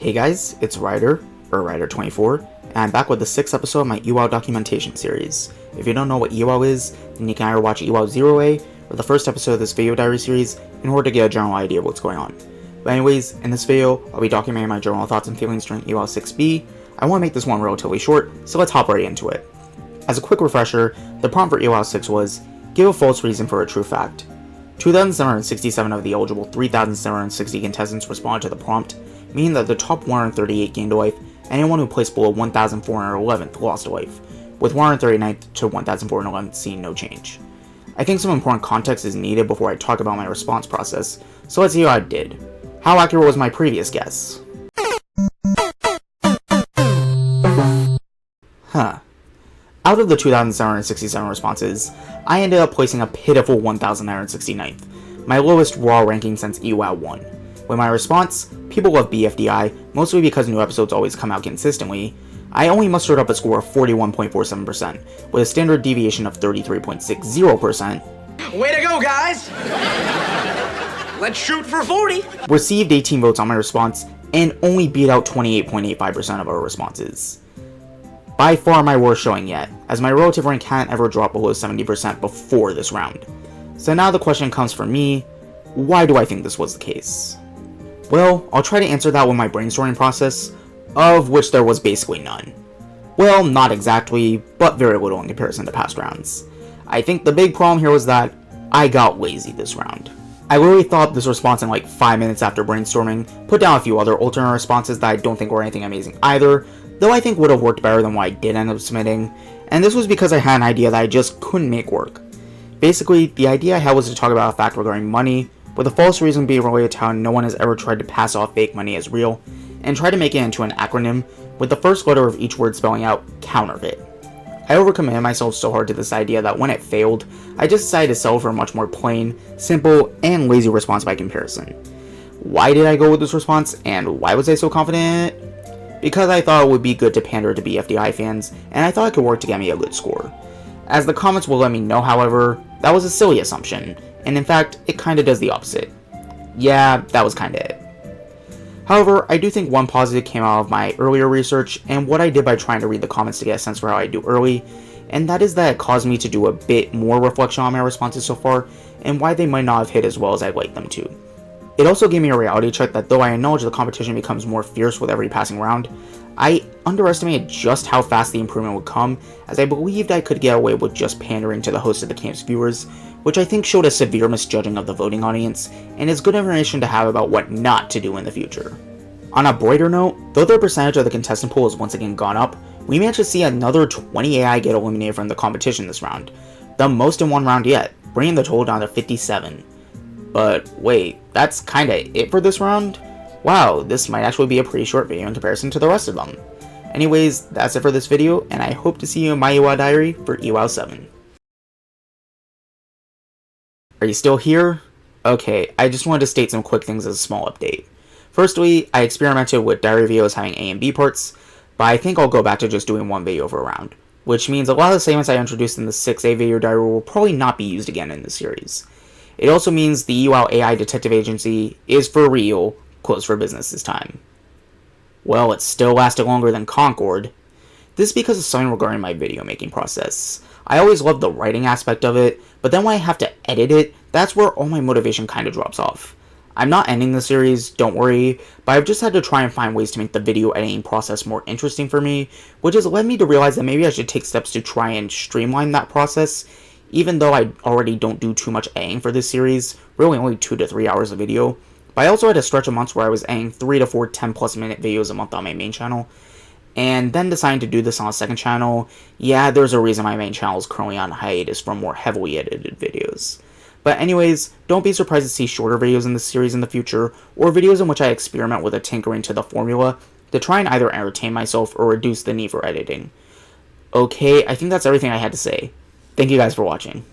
Hey guys, it's Ryder24, and I'm back with the 6th episode of my EWOW documentation series. If you don't know what EWOW is, then you can either watch EWOW 0A or the first episode of this video diary series in order to get a general idea of what's going on. But anyways, in this video, I'll be documenting my general thoughts and feelings during EWOW 6B. I want to make this one relatively short, so let's hop right into it. As a quick refresher, the prompt for EWOW 6 was, give a false reason for a true fact. 2,767 of the eligible 3,760 contestants responded to the prompt, meaning that the top 138 gained a life, and anyone who placed below 1,411th lost a life, with 139th to 1,411th seeing no change. I think some important context is needed before I talk about my response process, so let's see how I did. How accurate was my previous guess? Out of the 2,767 responses, I ended up placing a pitiful 1,969th, my lowest raw ranking since EWOW 1. With my response, people love BFDI, mostly because new episodes always come out consistently. I only mustered up a score of 41.47%, with a standard deviation of 33.60%. Way to go, guys! Let's shoot for 40! Received 18 votes on my response, and only beat out 28.85% of our responses. By far my worst showing yet, as my relative rank hadn't ever dropped below 70% before this round. So now the question comes for me, why do I think this was the case? Well, I'll try to answer that with my brainstorming process, of which there was basically none. Well, not exactly, but very little in comparison to past rounds. I think the big problem here was that I got lazy this round. I literally thought this response in like 5 minutes after brainstorming, put down a few other alternate responses that I don't think were anything amazing either, though I think would have worked better than what I did end up submitting, and this was because I had an idea that I just couldn't make work. Basically, the idea I had was to talk about a fact regarding money, with a false reason being related to how no one has ever tried to pass off fake money as real, and try to make it into an acronym, with the first letter of each word spelling out counterfeit. I overcommitted myself so hard to this idea that when it failed, I just decided to settle for a much more plain, simple, and lazy response by comparison. Why did I go with this response, and why was I so confident in it? Because I thought it would be good to pander to BFDI fans, and I thought it could work to get me a good score. As the comments will let me know, however, that was a silly assumption, and in fact, it kinda does the opposite. Yeah, that was kinda it. However, I do think one positive came out of my earlier research, and what I did by trying to read the comments to get a sense for how I do early, and that is that it caused me to do a bit more reflection on my responses so far, and why they might not have hit as well as I'd like them to. It also gave me a reality check that though I acknowledge the competition becomes more fierce with every passing round, I underestimated just how fast the improvement would come, as I believed I could get away with just pandering to the host of the camp's viewers, which I think showed a severe misjudging of the voting audience, and is good information to have about what not to do in the future. On a brighter note, though the percentage of the contestant pool has once again gone up, we managed to see another 20 AI get eliminated from the competition this round, the most in one round yet, bringing the total down to 57. But wait, that's kinda it for this round? Wow, this might actually be a pretty short video in comparison to the rest of them. Anyways, that's it for this video, and I hope to see you in my EWOW diary for EWOW 7. Are you still here? Okay, I just wanted to state some quick things as a small update. Firstly, I experimented with diary videos having A and B parts, but I think I'll go back to just doing one video per round, which means a lot of the segments I introduced in the 6A video diary will probably not be used again in this series. It also means the EWOW AI Detective Agency is for real, closed for business this time. Well, it still lasted longer than Concord. This is because of something regarding my video making process. I always loved the writing aspect of it, but then when I have to edit it, that's where all my motivation kinda drops off. I'm not ending the series, don't worry, but I've just had to try and find ways to make the video editing process more interesting for me, which has led me to realize that maybe I should take steps to try and streamline that process, even though I already don't do too much editing for this series, really only 2 to 3 hours of video. But I also had a stretch of months where I was editing 3 to 4 10+ minute videos a month on my main channel, and then deciding to do this on a second channel. Yeah, there's a reason my main channel is currently on hiatus for more heavily edited videos. But anyways, don't be surprised to see shorter videos in this series in the future, or videos in which I experiment with a tinkering to the formula to try and either entertain myself or reduce the need for editing. Okay, I think that's everything I had to say. Thank you guys for watching.